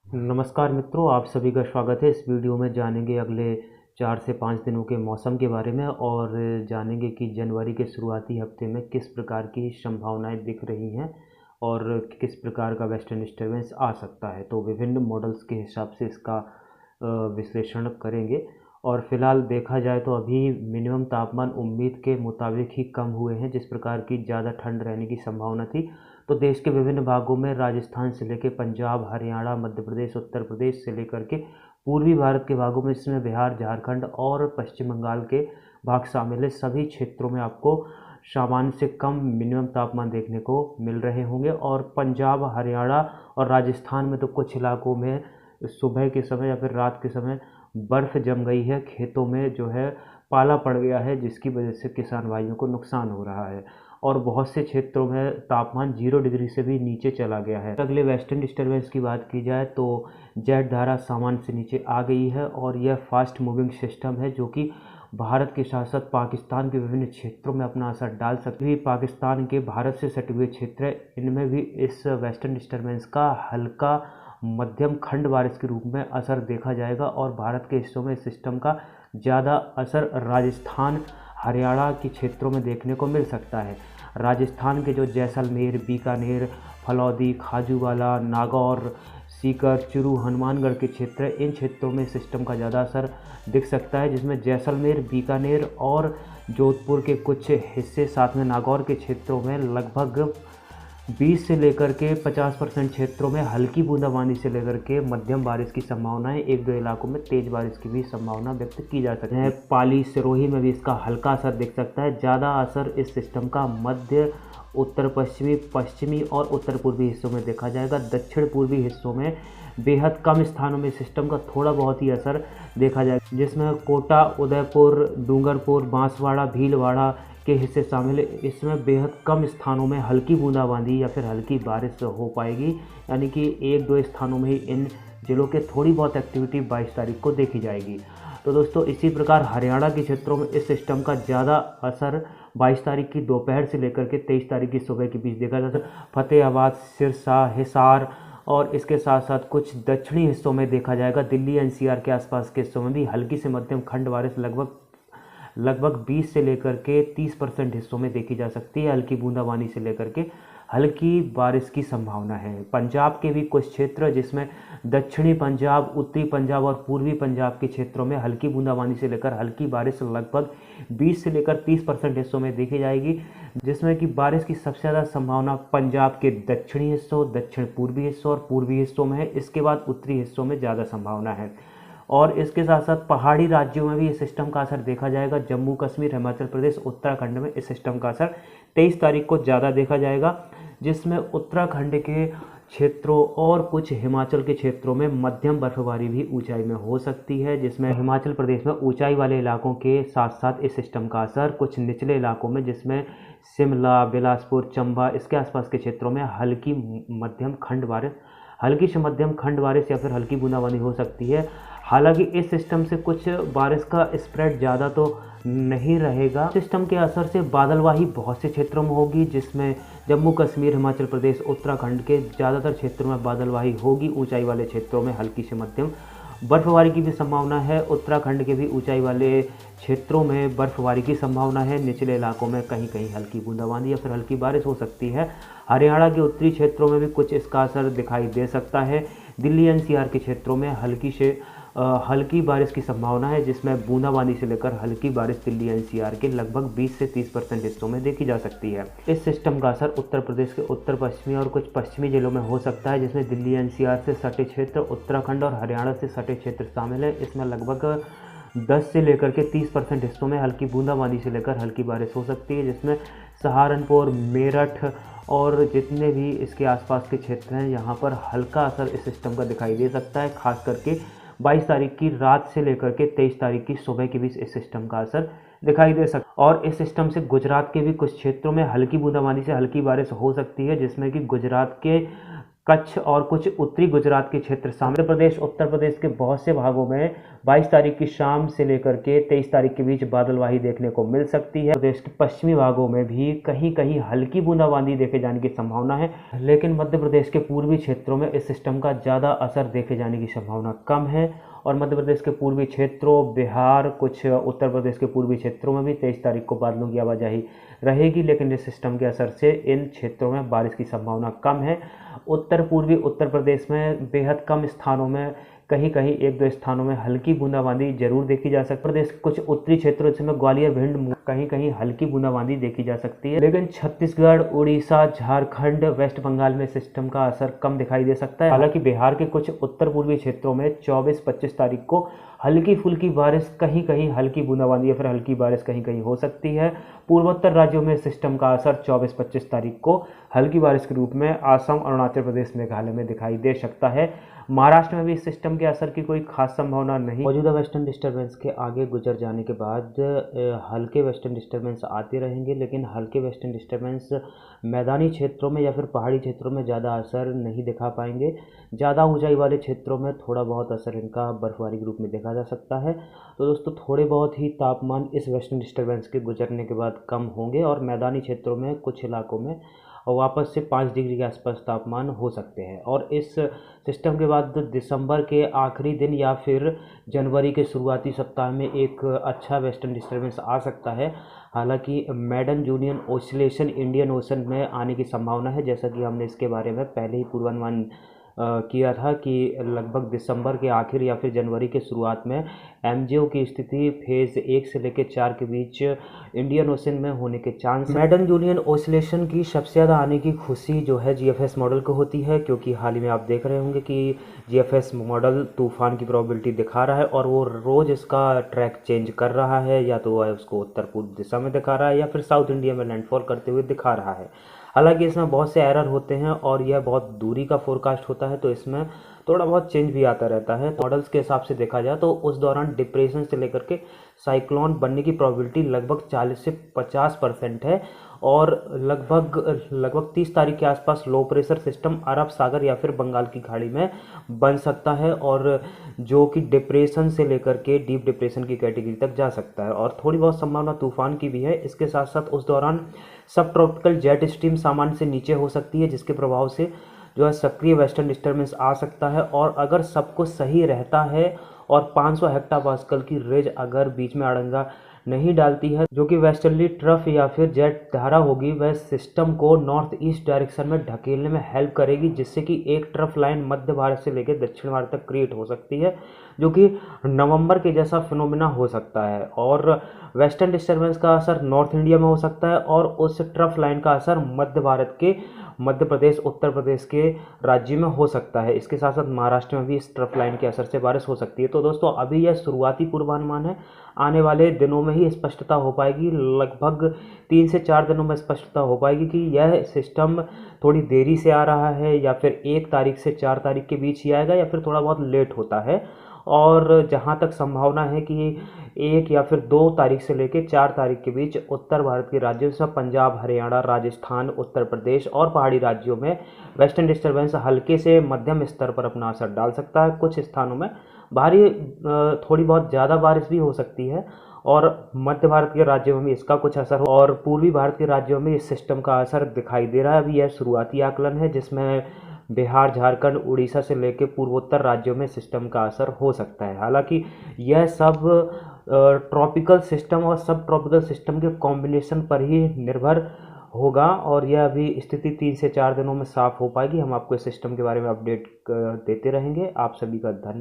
नमस्कार मित्रों, आप सभी का स्वागत है। इस वीडियो में जानेंगे अगले 4 से 5 दिनों के मौसम के बारे में और जानेंगे कि जनवरी के शुरुआती हफ्ते में किस प्रकार की संभावनाएं दिख रही हैं और किस प्रकार का वेस्टर्न डिस्टर्बेंस आ सकता है। तो विभिन्न मॉडल्स के हिसाब से इसका विश्लेषण करेंगे। और फिलहाल देखा जाए तो अभी मिनिमम तापमान उम्मीद के मुताबिक ही कम हुए हैं। जिस प्रकार की ज़्यादा ठंड रहने की संभावना थी, तो देश के विभिन्न भागों में राजस्थान से लेकर पंजाब, हरियाणा, मध्य प्रदेश, उत्तर प्रदेश से लेकर के पूर्वी भारत के भागों में, इसमें बिहार, झारखंड और पश्चिम बंगाल के भाग शामिल है। सभी क्षेत्रों में आपको सामान्य से कम मिनिमम तापमान देखने को मिल रहे होंगे। और पंजाब, हरियाणा और राजस्थान में तो कुछ इलाकों में सुबह के समय या फिर रात के समय बर्फ़ जम गई है। खेतों में जो है पाला पड़ गया है, जिसकी वजह से किसान भाइयों को नुकसान हो रहा है। और बहुत से क्षेत्रों में तापमान 0 डिग्री से भी नीचे चला गया है। अगले वेस्टर्न डिस्टर्बेंस की बात की जाए तो जेट धारा सामान्य से नीचे आ गई है और यह फास्ट मूविंग सिस्टम है, जो कि भारत के साथ साथ पाकिस्तान के विभिन्न क्षेत्रों में अपना असर डाल सकती है। पाकिस्तान के भारत से सटे हुए क्षेत्र है, इनमें भी इस वेस्टर्न डिस्टर्बेंस का हल्का मध्यम खंड बारिश के रूप में असर देखा जाएगा। और भारत के हिस्सों में इस सिस्टम का ज़्यादा असर राजस्थान, हरियाणा के क्षेत्रों में देखने को मिल सकता है। राजस्थान के जो जैसलमेर, बीकानेर, फलौदी, खाजूवाला, नागौर, सीकर, चूरू, हनुमानगढ़ के क्षेत्र है, इन क्षेत्रों में सिस्टम का ज़्यादा असर दिख सकता है, जिसमें जैसलमेर, बीकानेर और जोधपुर के कुछ हिस्से, साथ में नागौर के क्षेत्रों में लगभग 20 से लेकर के 50% क्षेत्रों में हल्की बूंदाबांदी से लेकर के मध्यम बारिश की संभावना है। एक दो इलाकों में तेज बारिश की भी संभावना व्यक्त की जा सकती है। पाली, सिरोही में भी इसका हल्का असर दिख सकता है। ज़्यादा असर इस सिस्टम का मध्य, उत्तर पश्चिमी, पश्चिमी और उत्तर पूर्वी हिस्सों में देखा जाएगा। दक्षिण पूर्वी हिस्सों में बेहद कम स्थानों में सिस्टम का थोड़ा बहुत ही असर देखा जाएगा, जिसमें कोटा, उदयपुर, डूंगरपुर, बांसवाड़ा, भीलवाड़ा के हिस्से शामिल है। इसमें बेहद कम स्थानों में हल्की बूंदाबांदी या फिर हल्की बारिश हो पाएगी, यानी कि एक दो स्थानों में ही इन जिलों के थोड़ी बहुत एक्टिविटी 22 तारीख को देखी जाएगी। तो दोस्तों, इसी प्रकार हरियाणा के क्षेत्रों में इस सिस्टम का ज़्यादा असर 22 तारीख की दोपहर से लेकर के 23 तारीख की सुबह के बीच देखा जा सकता है। फतेहाबाद, सिरसा, हिसार और इसके साथ साथ कुछ दक्षिणी हिस्सों में देखा जाएगा। दिल्ली एनसीआर के आसपास के हिस्सों में भी हल्की से मध्यम खंड बारिश लगभग 20 से लेकर के 30% हिस्सों में देखी जा सकती है। हल्की बूंदाबांदी से लेकर के हल्की बारिश की संभावना है। पंजाब के भी कुछ क्षेत्र, जिसमें दक्षिणी पंजाब, उत्तरी पंजाब और पूर्वी पंजाब के क्षेत्रों में हल्की बूंदाबांदी से लेकर हल्की बारिश लगभग 20 से लेकर 30% हिस्सों में देखी जाएगी, जिसमें कि बारिश की सबसे ज़्यादा संभावना पंजाब के दक्षिणी हिस्सों, दक्षिण पूर्वी हिस्सों और पूर्वी हिस्सों में है। इसके बाद उत्तरी हिस्सों में ज़्यादा संभावना है। और इसके साथ साथ पहाड़ी राज्यों में भी इस सिस्टम का असर देखा जाएगा। जम्मू कश्मीर, हिमाचल प्रदेश, उत्तराखंड में इस सिस्टम का असर 23 तारीख को ज़्यादा देखा जाएगा, जिसमें उत्तराखंड के क्षेत्रों और कुछ हिमाचल के क्षेत्रों में मध्यम बर्फबारी भी ऊंचाई में हो सकती है, जिसमें हिमाचल प्रदेश में ऊंचाई वाले इलाकों के साथ साथ इस सिस्टम का असर कुछ निचले इलाकों में, जिसमें शिमला, बिलासपुर, चंबा, इसके आसपास के क्षेत्रों में हल्की से मध्यम खंड बारिश या फिर हल्की बूंदाबांदी हो सकती है। हालांकि इस सिस्टम से कुछ बारिश का स्प्रेड ज़्यादा तो नहीं रहेगा। सिस्टम के असर से बादलवाही बहुत से क्षेत्रों में होगी, जिसमें जम्मू कश्मीर, हिमाचल प्रदेश, उत्तराखंड के ज़्यादातर क्षेत्रों में बादलवाही होगी। ऊंचाई वाले क्षेत्रों में हल्की से मध्यम बर्फबारी की भी संभावना है। उत्तराखंड के भी ऊंचाई वाले क्षेत्रों में बर्फबारी की संभावना है। निचले इलाकों में कहीं कहीं हल्की बूंदाबांदी या फिर हल्की बारिश हो सकती है। हरियाणा के उत्तरी क्षेत्रों में भी कुछ इसका असर दिखाई दे सकता है। दिल्ली एनसीआर के क्षेत्रों में हल्की बारिश की संभावना है, जिसमें बूंदाबांदी से लेकर हल्की बारिश दिल्ली एनसीआर के लगभग 20 से 30% हिस्सों में देखी जा सकती है। इस सिस्टम का असर उत्तर प्रदेश के उत्तर पश्चिमी और कुछ पश्चिमी जिलों में हो सकता है, जिसमें दिल्ली एनसीआर से सटे क्षेत्र, उत्तराखंड और हरियाणा से सटे क्षेत्र शामिल है। इसमें लगभग 10 से लेकर के 30% हिस्सों में हल्की बूंदाबांदी से लेकर हल्की बारिश हो सकती है, जिसमें सहारनपुर, मेरठ और जितने भी इसके आसपास के क्षेत्र हैं, यहाँ पर हल्का असर इस सिस्टम का दिखाई दे सकता है। खास करके 22 तारीख की रात से लेकर के 23 तारीख की सुबह के बीच इस सिस्टम का असर दिखाई दे सकता है। और इस सिस्टम से गुजरात के भी कुछ क्षेत्रों में हल्की बूंदाबांदी से हल्की बारिश हो सकती है, जिसमें कि गुजरात के कच्छ और कुछ उत्तरी गुजरात के क्षेत्र शामिल। मध्य प्रदेश उत्तर प्रदेश के बहुत से भागों में 22 तारीख की शाम से लेकर के 23 तारीख के बीच बादलवाही देखने को मिल सकती है। प्रदेश के पश्चिमी भागों में भी कहीं कहीं हल्की बूंदाबांदी देखे जाने की संभावना है, लेकिन मध्य प्रदेश के पूर्वी क्षेत्रों में इस सिस्टम का ज़्यादा असर देखे जाने की संभावना कम है। और मध्य प्रदेश के पूर्वी क्षेत्रों, बिहार, कुछ उत्तर प्रदेश के पूर्वी क्षेत्रों में भी 23 तारीख को बादलों की आवाजाही रहेगी, लेकिन इस सिस्टम के असर से इन क्षेत्रों में बारिश की संभावना कम है। उत्तर पूर्वी उत्तर प्रदेश में बेहद कम स्थानों में, कहीं कहीं एक दो स्थानों में हल्की बूंदाबांदी जरूर देखी जा सकती है। प्रदेश के कुछ उत्तरी क्षेत्रों जिसमें ग्वालियर, भिंड, कहीं कहीं हल्की बूंदाबांदी देखी जा सकती है, लेकिन छत्तीसगढ़, उड़ीसा, झारखंड, वेस्ट बंगाल में सिस्टम का असर कम दिखाई दे सकता है। हालांकि बिहार के कुछ उत्तर पूर्वी क्षेत्रों में 24-25 तारीख को हल्की फुल्की बारिश, कहीं कहीं हल्की बूंदाबांदी या फिर हल्की बारिश कहीं कहीं हो सकती है। पूर्वोत्तर राज्यों में सिस्टम का असर 24-25 तारीख को हल्की बारिश के रूप में असम, अरुणाचल प्रदेश, मेघालय में दिखाई दे सकता है। महाराष्ट्र में भी इस सिस्टम के असर की कोई खास संभावना नहीं। मौजूदा वेस्टर्न डिस्टर्बेंस के आगे गुजर जाने के बाद हल्के वेस्टर्न डिस्टर्बेंस आते रहेंगे, लेकिन हल्के वेस्टर्न डिस्टर्बेंस मैदानी क्षेत्रों में या फिर पहाड़ी क्षेत्रों में ज़्यादा असर नहीं दिखा पाएंगे। ज़्यादा ऊंचाई वाले क्षेत्रों में थोड़ा बहुत असर इनका बर्फबारी के रूप में देखा जा सकता है। तो दोस्तों, थोड़े बहुत ही तापमान इस वेस्टर्न डिस्टर्बेंस के गुजरने के बाद कम होंगे और मैदानी क्षेत्रों में कुछ इलाकों में वापस से 5 डिग्री के आसपास तापमान हो सकते हैं। और इस सिस्टम के बाद दिसंबर के आखिरी दिन या फिर जनवरी के शुरुआती सप्ताह में एक अच्छा वेस्टर्न डिस्टर्बेंस आ सकता है। हालांकि मैडन जूनियन ओसिलेशन इंडियन ओशन में आने की संभावना है, जैसा कि हमने इसके बारे में पहले ही पूर्वानुमान किया था कि लगभग दिसंबर के आखिर या फिर जनवरी के शुरुआत में एमजेओ की स्थिति फेज़ 1 से लेकर 4 के बीच इंडियन ओशन में होने के चांस। मैडन जूनियन ओसिलेशन की सबसे ज़्यादा आने की खुशी जो है जीएफएस मॉडल को होती है, क्योंकि हाल ही में आप देख रहे होंगे कि जीएफएस मॉडल तूफान की प्रोबेबिलिटी दिखा रहा है और वो रोज़ इसका ट्रैक चेंज कर रहा है, या तो वह उसको उत्तर पूर्व दिशा में दिखा रहा है या फिर साउथ इंडिया में लैंडफॉल करते हुए दिखा रहा है। हालांकि इसमें बहुत से एरर होते हैं और यह बहुत दूरी का फोरकास्ट होता है, तो इसमें थोड़ा बहुत चेंज भी आता रहता है। मॉडल्स के हिसाब से देखा जाए तो उस दौरान डिप्रेशन से लेकर के साइक्लोन बनने की प्रोबेबिलिटी लगभग 40 से 50% है और लगभग 30 तारीख के आसपास लो प्रेशर सिस्टम अरब सागर या फिर बंगाल की खाड़ी में बन सकता है, और जो कि डिप्रेशन से लेकर के डीप डिप्रेशन की कैटेगरी तक जा सकता है। और थोड़ी बहुत संभावना तूफान की भी है। इसके साथ साथ उस दौरान सब ट्रॉपिकल जेट स्ट्रीम सामान्य से नीचे हो सकती है, जिसके प्रभाव से जो है सक्रिय वेस्टर्न डिस्टर्बेंस आ सकता है। और अगर सब कुछ सही रहता है और 500 हेक्टापास्कल की रेंज अगर बीच में अड़ंगा नहीं डालती है, जो कि वेस्टर्ली ट्रफ या फिर जेट धारा होगी, वह सिस्टम को नॉर्थ ईस्ट डायरेक्शन में ढकेलने में हेल्प करेगी, जिससे कि एक ट्रफ लाइन मध्य भारत से लेकर दक्षिण भारत तक क्रिएट हो सकती है, जो कि नवंबर के जैसा फिनोमिना हो सकता है। और वेस्टर्न डिस्टर्बेंस का असर नॉर्थ इंडिया में हो सकता है और उस ट्रफ लाइन का असर मध्य भारत के मध्य प्रदेश, उत्तर प्रदेश के राज्य में हो सकता है। इसके साथ साथ महाराष्ट्र में भी इस ट्रफ लाइन के असर से बारिश हो सकती है। तो दोस्तों, अभी यह शुरुआती पूर्वानुमान है, आने वाले दिनों में ही स्पष्टता हो पाएगी। लगभग 3 से 4 दिनों में स्पष्टता हो पाएगी कि यह सिस्टम थोड़ी देरी से आ रहा है या फिर 1 तारीख से 4 तारीख के बीच ही आएगा या फिर थोड़ा बहुत लेट होता है। और जहाँ तक संभावना है कि 1 या फिर 2 तारीख से लेकर 4 तारीख के बीच उत्तर भारत के राज्यों से पंजाब, हरियाणा, राजस्थान, उत्तर प्रदेश और पहाड़ी राज्यों में वेस्टर्न डिस्टर्बेंस हल्के से मध्यम स्तर पर अपना असर डाल सकता है। कुछ स्थानों में भारी, थोड़ी बहुत ज़्यादा बारिश भी हो सकती है और मध्य भारत के राज्यों में भी इसका कुछ असर हो, और पूर्वी भारत के राज्यों में इस सिस्टम का असर दिखाई दे रहा है। अभी यह शुरुआती आकलन है, जिसमें बिहार, झारखंड, उड़ीसा से लेकर पूर्वोत्तर राज्यों में सिस्टम का असर हो सकता है। हालांकि यह सब ट्रॉपिकल सिस्टम और सब ट्रॉपिकल सिस्टम के कॉम्बिनेशन पर ही निर्भर होगा और यह अभी स्थिति 3 से 4 दिनों में साफ हो पाएगी। हम आपको इस सिस्टम के बारे में अपडेट देते रहेंगे। आप सभी का धन्यवाद।